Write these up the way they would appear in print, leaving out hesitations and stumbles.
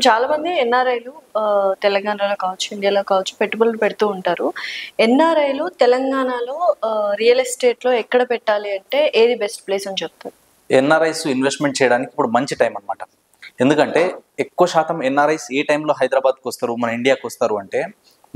ఇప్పుడు చాలా మంది ఎన్ఆర్ఐలు తెలంగాణలో కావచ్చు, ఇండియాలో కావచ్చు పెట్టుబడులు పెడుతూ ఉంటారు. ఎన్ఆర్ఐలు తెలంగాణలో రియల్ ఎస్టేట్లో ఎక్కడ పెట్టాలి అంటే ఏది బెస్ట్ ప్లేస్ అని చెప్తారు? ఎన్ఆర్ఐస్ ఇన్వెస్ట్మెంట్ చేయడానికి ఇప్పుడు మంచి టైం అనమాట. ఎందుకంటే ఎక్కువ శాతం ఎన్ఆర్ఐస్ ఏ టైంలో హైదరాబాద్కి వస్తారు, మన ఇండియాకి వస్తారు అంటే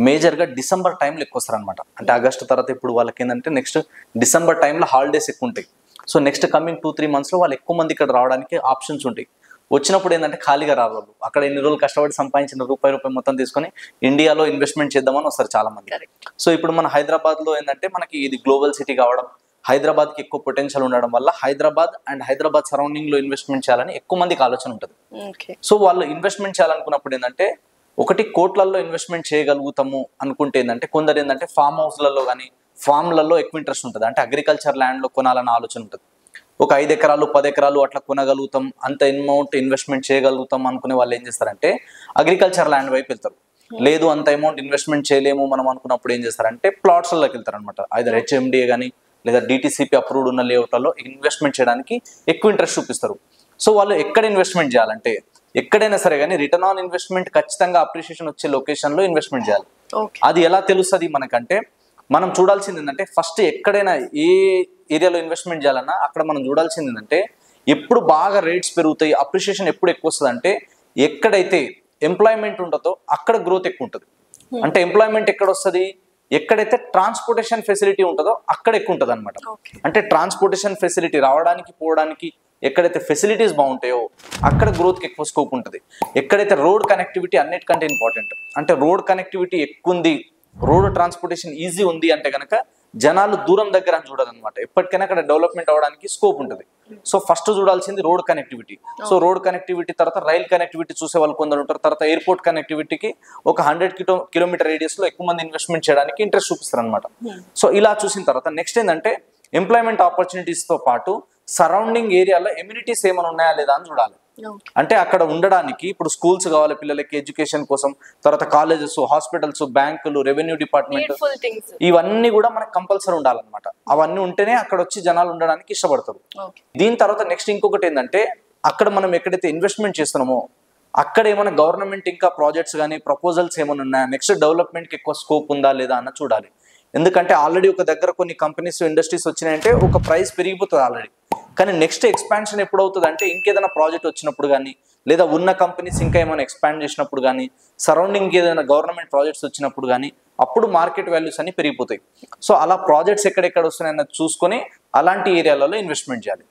మేజర్గా డిసెంబర్ టైంలో ఎక్కువ వస్తారు అనమాట. అంటే ఆగస్టు తర్వాత ఇప్పుడు వాళ్ళకి ఏంటంటే నెక్స్ట్ డిసెంబర్ టైంలో హాలిడేస్ ఎక్కువ ఉంటాయి. సో నెక్స్ట్ కమింగ్ 2-3 మంత్స్లో వాళ్ళు ఎక్కువ మంది ఇక్కడ రావడానికి ఆప్షన్స్ ఉంటాయి. వచ్చినప్పుడు ఏంటంటే ఖాళీగా రారు వాళ్ళు. అక్కడ ఎన్ని రోజులు కష్టపడి సంపాదించిన రూపాయి మొత్తం తీసుకొని ఇండియాలో ఇన్వెస్ట్మెంట్ చేద్దామని వస్తారు చాలా మంది. సో ఇప్పుడు మన హైదరాబాద్లో ఏంటంటే మనకి ఇది గ్లోబల్ సిటీ కావడం, హైదరాబాద్కి ఎక్కువ పొటెన్షియల్ ఉండడం వల్ల హైదరాబాద్ అండ్ హైదరాబాద్ సరౌండింగ్లో ఇన్వెస్ట్మెంట్ చేయాలని ఎక్కువ మందికి ఆలోచన ఉంటుంది. సో వాళ్ళు ఇన్వెస్ట్మెంట్ చేయాలనుకున్నప్పుడు ఏంటంటే ఒకటి కోట్లల్లో ఇన్వెస్ట్మెంట్ చేయగలుగుతాము అనుకుంటే ఏంటంటే కొందరు ఏంటంటే ఫామ్ హౌస్లలో కానీ ఫామ్లలో ఎక్కువ ఇంట్రెస్ట్ ఉంటుంది. అంటే అగ్రికల్చర్ ల్యాండ్లో కొనాలన్న ఆలోచన ఉంటుంది. ఒక 5 ఎకరాలు 10 ఎకరాలు అట్లా కొనగలుగుతాం, అంత అమౌంట్ ఇన్వెస్ట్మెంట్ చేయగలుగుతాం అనుకునే వాళ్ళు ఏం చేస్తారంటే అగ్రికల్చర్ ల్యాండ్ వైపు వెళ్తారు. లేదు అంత అమౌంట్ ఇన్వెస్ట్మెంట్ చేయలేము మనం అనుకున్నప్పుడు ఏం చేస్తారంటే ప్లాట్స్లోకి వెళ్తారు అనమాట. ఐదర్ హెచ్ఎండిఏ కానీ లేదా డిటిసిపి అప్రూవ్డ్ ఉన్న లేఅవుట్లలో ఇన్వెస్ట్మెంట్ చేయడానికి ఎక్కువ ఇంట్రెస్ట్ చూపిస్తారు. సో వాళ్ళు ఎక్కడ ఇన్వెస్ట్మెంట్ చేయాలంటే ఎక్కడైనా సరే కానీ రిటర్న్ ఆన్ ఇన్వెస్ట్మెంట్ ఖచ్చితంగా అప్రిషియేషన్ వచ్చే లొకేషన్లో ఇన్వెస్ట్మెంట్ చేయాలి. అది ఎలా తెలుస్తుంది మనకంటే మనం చూడాల్సింది ఏంటంటే ఫస్ట్ ఎక్కడైనా ఏ ఏరియాలో ఇన్వెస్ట్మెంట్ చేయాలన్నా అక్కడ మనం చూడాల్సింది ఏంటంటే ఎప్పుడు బాగా రేట్స్ పెరుగుతాయి, అప్రిషియేషన్ ఎప్పుడు ఎక్కువ వస్తుంది అంటే ఎక్కడైతే ఎంప్లాయ్మెంట్ ఉంటుందో అక్కడ గ్రోత్ ఎక్కువ ఉంటుంది. అంటే ఎంప్లాయ్మెంట్ ఎక్కడ వస్తుంది, ఎక్కడైతే ట్రాన్స్పోర్టేషన్ ఫెసిలిటీ ఉంటుందో అక్కడ ఎక్కువ ఉంటుంది అనమాట. అంటే ట్రాన్స్పోర్టేషన్ ఫెసిలిటీ రావడానికి పోవడానికి ఎక్కడైతే ఫెసిలిటీస్ బాగుంటాయో అక్కడ గ్రోత్కి ఎక్కువ స్కోప్ ఉంటుంది. ఎక్కడైతే రోడ్ కనెక్టివిటీ అన్నిటికంటే ఇంపార్టెంట్, అంటే రోడ్ కనెక్టివిటీ ఎక్కువ ఉంది, రోడ్ ట్రాన్స్పోర్టేషన్ ఈజీ ఉంది అంటే కనుక జనాలు దూరం దగ్గర అని చూడాలన్నమాట. ఎప్పటికైనా అక్కడ డెవలప్మెంట్ అవడానికి స్కోప్ ఉంటుంది. సో ఫస్ట్ చూడాల్సింది road connectivity. So road connectivity తర్వాత రైల్ కనెక్టివిటీ చూసే వాళ్ళు కొందరు ఉంటారు. తర్వాత ఎయిర్పోర్ట్ కనెక్టివిటీకి ఒక 100 కిలోమీటర్ రేడియస్ లో ఎక్కువ మంది ఇన్వెస్ట్మెంట్ చేయడానికి ఇంట్రెస్ట్ చూపిస్తారు అనమాట. సో ఇలా చూసిన తర్వాత నెక్స్ట్ ఏంటంటే ఎంప్లాయ్మెంట్ ఆపర్చునిటీస్ తో పాటు సరౌండింగ్ ఏరియాలో ఎమ్యూనిటీస్ ఏమైనా ఉన్నాయా లేదా అని చూడాలి. అంటే అక్కడ ఉండడానికి ఇప్పుడు స్కూల్స్ కావాలి పిల్లలకి ఎడ్యుకేషన్ కోసం, తర్వాత కాలేజెస్, హాస్పిటల్స్, బ్యాంకులు, రెవెన్యూ డిపార్ట్మెంట్, ఇవన్నీ కూడా మనకు కంపల్సరీ ఉండాలన్నమాట. అవన్నీ ఉంటేనే అక్కడ వచ్చి జనాలు ఉండడానికి ఇష్టపడతారు. దీని తర్వాత నెక్స్ట్ ఇంకొకటి ఏంటంటే అక్కడ మనం ఎక్కడైతే ఇన్వెస్ట్మెంట్ చేస్తున్నామో అక్కడ ఏమైనా గవర్నమెంట్ ఇంకా ప్రాజెక్ట్స్ కానీ ప్రపోజల్స్ ఏమైనా ఉన్నాయా, నెక్స్ట్ డెవలప్మెంట్కి ఎక్కువ స్కోప్ ఉందా లేదా అన్న చూడాలి. ఎందుకంటే ఆల్రెడీ ఒక దగ్గర కొన్ని కంపెనీస్ ఇండస్ట్రీస్ వచ్చినాయంటే ఒక ప్రైస్ పెరిగిపోతుంది ఆల్రెడీ. కానీ నెక్స్ట్ ఎక్స్పాన్షన్ ఎప్పుడు అవుతుంది అంటే ఇంకేదైనా ప్రాజెక్ట్ వచ్చినప్పుడు కానీ లేదా ఉన్న కంపెనీస్ ఇంకా ఏమైనా ఎక్స్పాండ్ చేసినప్పుడు కానీ సరౌండింగ్ ఏదైనా గవర్నమెంట్ ప్రాజెక్ట్స్ వచ్చినప్పుడు కానీ అప్పుడు మార్కెట్ వాల్యూస్ అన్ని పెరిగిపోతాయి. సో అలా ప్రాజెక్ట్స్ ఎక్కడెక్కడ వస్తున్నాయన్నది చూసుకొని అలాంటి ఏరియాలలో ఇన్వెస్ట్మెంట్ చేయాలి.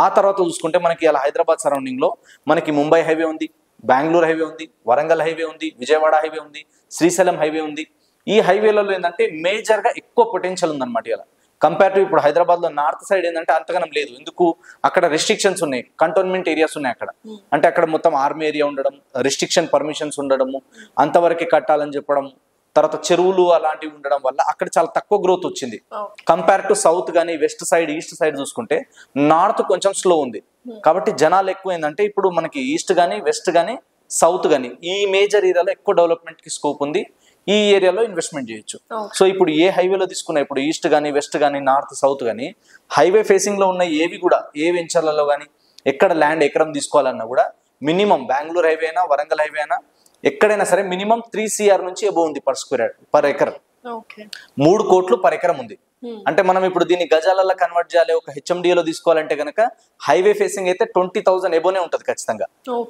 ఆ తర్వాత చూసుకుంటే మనకి అలా హైదరాబాద్ సరౌండింగ్లో మనకి ముంబై హైవే ఉంది, బెంగళూరు హైవే ఉంది, వరంగల్ హైవే ఉంది, విజయవాడ హైవే ఉంది, శ్రీశైలం హైవే ఉంది. ఈ హైవేలలో ఏంటంటే మేజర్గా ఎక్కువ పొటెన్షియల్ ఉందన్నమాట. ఇలా కంపేర్ ఇప్పుడు హైదరాబాద్లో నార్త్ సైడ్ ఏంటంటే అంతగానం లేదు. ఎందుకు అక్కడ రెస్ట్రిక్షన్స్ ఉన్నాయి, కంటోన్మెంట్ ఏరియాస్ ఉన్నాయి అక్కడ. అంటే అక్కడ మొత్తం ఆర్మీ ఏరియా ఉండడం, రెస్ట్రిక్షన్ పర్మిషన్స్ ఉండడము, అంతవరకే కట్టాలని చెప్పడం, తర్వాత చెరువులు అలాంటివి ఉండడం వల్ల అక్కడ చాలా తక్కువ గ్రోత్ వచ్చింది. కంపేర్ టు సౌత్ కానీ వెస్ట్ సైడ్ ఈస్ట్ సైడ్ చూసుకుంటే నార్త్ కొంచెం స్లో ఉంది. కాబట్టి జనాలు ఎక్కువ ఏంటంటే ఇప్పుడు మనకి ఈస్ట్ కానీ వెస్ట్ కానీ సౌత్ కానీ ఈ మేజర్ ఏరియాలో ఎక్కువ డెవలప్మెంట్కి స్కోప్ ఉంది. ఈ ఏరియాలో ఇన్వెస్ట్మెంట్ చేయొచ్చు. సో ఇప్పుడు ఏ హైవేలో తీసుకున్నా ఇప్పుడు ఈస్ట్ కానీ వెస్ట్ కానీ నార్త్ సౌత్ కానీ హైవే ఫేసింగ్ లో ఉన్న ఏవి కూడా ఏ వెంచర్లలో కానీ ఎక్కడ ల్యాండ్ ఎకరం తీసుకోవాలన్నా కూడా మినిమం బెంగళూరు హైవే అయినా వరంగల్ హైవే అయినా ఎక్కడైనా సరే మినిమం 3 CR నుంచి అబోవ్ ఉంది పర్ ఎకర్. 3 కోట్లు పర్ ఎకరం ఉంది. అంటే మనం ఇప్పుడు దీన్ని గజాలలో కన్వర్ట్ చేయాలి, ఒక హెచ్ఎండిఏలో తీసుకోవాలంటే కనుక హైవే ఫేసింగ్ అయితే 20,000 ఎబోనే ఉంటుంది ఖచ్చితంగా.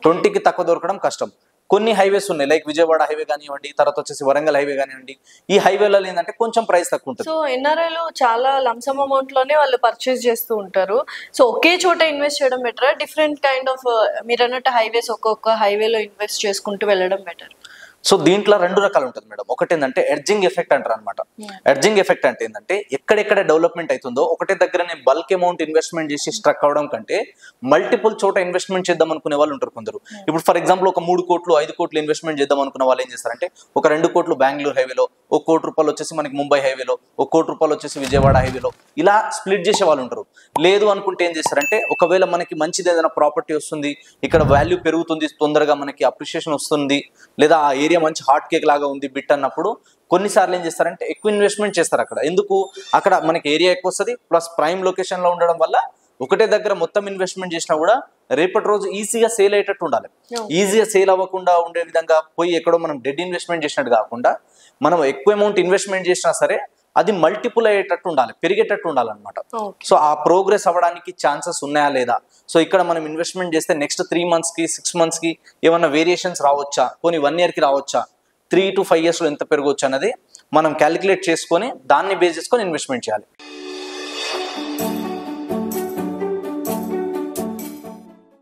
20కి తక్కువ దొరకడం కష్టం. కొన్ని హైవేస్ ఉన్నాయి లైక్ విజయవాడ హైవే కానివ్వండి, తర్వాత వచ్చేసి వరంగల్ హైవే కానివ్వండి. ఈ హైవేలలో ఏంటంటే కొంచెం ప్రైస్ తక్కువ ఉంటుంది. సో ఎన్ఆర్ఐలో చాలా లంసమ్ అమౌంట్ లోనే వాళ్ళు పర్చేస్ చేస్తూ ఉంటారు. సో ఒకే చోట ఇన్వెస్ట్ చేయడం బెటర్, డిఫరెంట్ కైండ్ ఆఫ్ మీరు అన్నట్టు హైవేస్ ఒక్కొక్క హైవేలో ఇన్వెస్ట్ చేసుకుంటూ వెళ్ళడం బెటర్? సో దీంట్లో 2 రకాలు ఉంటుంది మేడం. ఒకటి ఏంటంటే ఎడ్జింగ్ ఎఫెక్ట్ అంటారు అనమాట. ఎడ్జింగ్ ఎఫెక్ట్ అంటే ఏంటంటే ఎక్కడెక్కడ డెవలప్మెంట్ అవుతుందో ఒకటే దగ్గరనే బల్క్ అమౌంట్ ఇన్వెస్ట్మెంట్ చేసి స్ట్రక్ అవడం కంటే మల్టిపుల్ చోట ఇన్వెస్ట్మెంట్ చేద్దాం అనుకునే వాళ్ళు ఉంటారు కొందరు. ఇప్పుడు ఫర్ ఎగ్జాంపుల్ ఒక 3 కోట్లు 5 కోట్లు ఇన్వెస్ట్మెంట్ చేద్దాం అనుకున్న వాళ్ళు ఏం చేస్తారంటే ఒక 2 కోట్లు బెంగళూరు హైవేలో, 1 కోటి రూపాయలు వచ్చేసి మనకి ముంబై హైవేలో, 1 కోటి రూపాయలు వచ్చేసి విజయవాడ హైవేలో, ఇలా స్ప్లిట్ చేసే వాళ్ళు ఉంటారు. లేదు అనుకుంటే ఏం చేస్తారంటే ఒకవేళ మనకి మంచిది ఏదైనా ప్రాపర్టీ వస్తుంది, ఇక్కడ వాల్యూ పెరుగుతుంది, తొందరగా మనకి అప్రిషియేషన్ వస్తుంది, లేదా ఆ ఏరియా మంచి హాట్ కేక్ లాగా ఉంది బిట్ అన్నప్పుడు కొన్నిసార్లు ఏం చేస్తారంటే ఎక్కువ ఇన్వెస్ట్మెంట్ చేస్తారు అక్కడ. ఎందుకు అక్కడ మనకి ఏరియా ఎక్కువ వస్తుంది, ప్లస్ ప్రైమ్ లొకేషన్ లో ఉండడం వల్ల ఒకటే దగ్గర మొత్తం ఇన్వెస్ట్మెంట్ చేసినా కూడా రేపటి రోజు ఈజీగా సేల్ అయ్యేటట్టు ఉండాలి. ఈజీగా సేల్ అవ్వకుండా ఉండే విధంగా పోయి ఎక్కడో మనం డెడ్ ఇన్వెస్ట్మెంట్ చేసినట్టు కాకుండా మనం ఎక్కువ అమౌంట్ ఇన్వెస్ట్మెంట్ చేసినా సరే అది మల్టిపుల్ అయ్యేటట్టు ఉండాలి, పెరిగేటట్టు ఉండాలన్నమాట. సో ఆ ప్రోగ్రెస్ అవ్వడానికి ఛాన్సెస్ ఉన్నాయా లేదా, సో ఇక్కడ మనం ఇన్వెస్ట్మెంట్ చేస్తే నెక్స్ట్ 3 monthsకి 6 monthsకి ఏమన్నా వేరియేషన్స్ రావచ్చా, పోనీ 1 yearకి రావచ్చా, 3 to 5 yearsలో ఎంత పెరగవచ్చు అన్నది మనం క్యాలిక్యులేట్ చేసుకొని దాన్ని బేస్ చేసుకొని ఇన్వెస్ట్మెంట్ చేయాలి.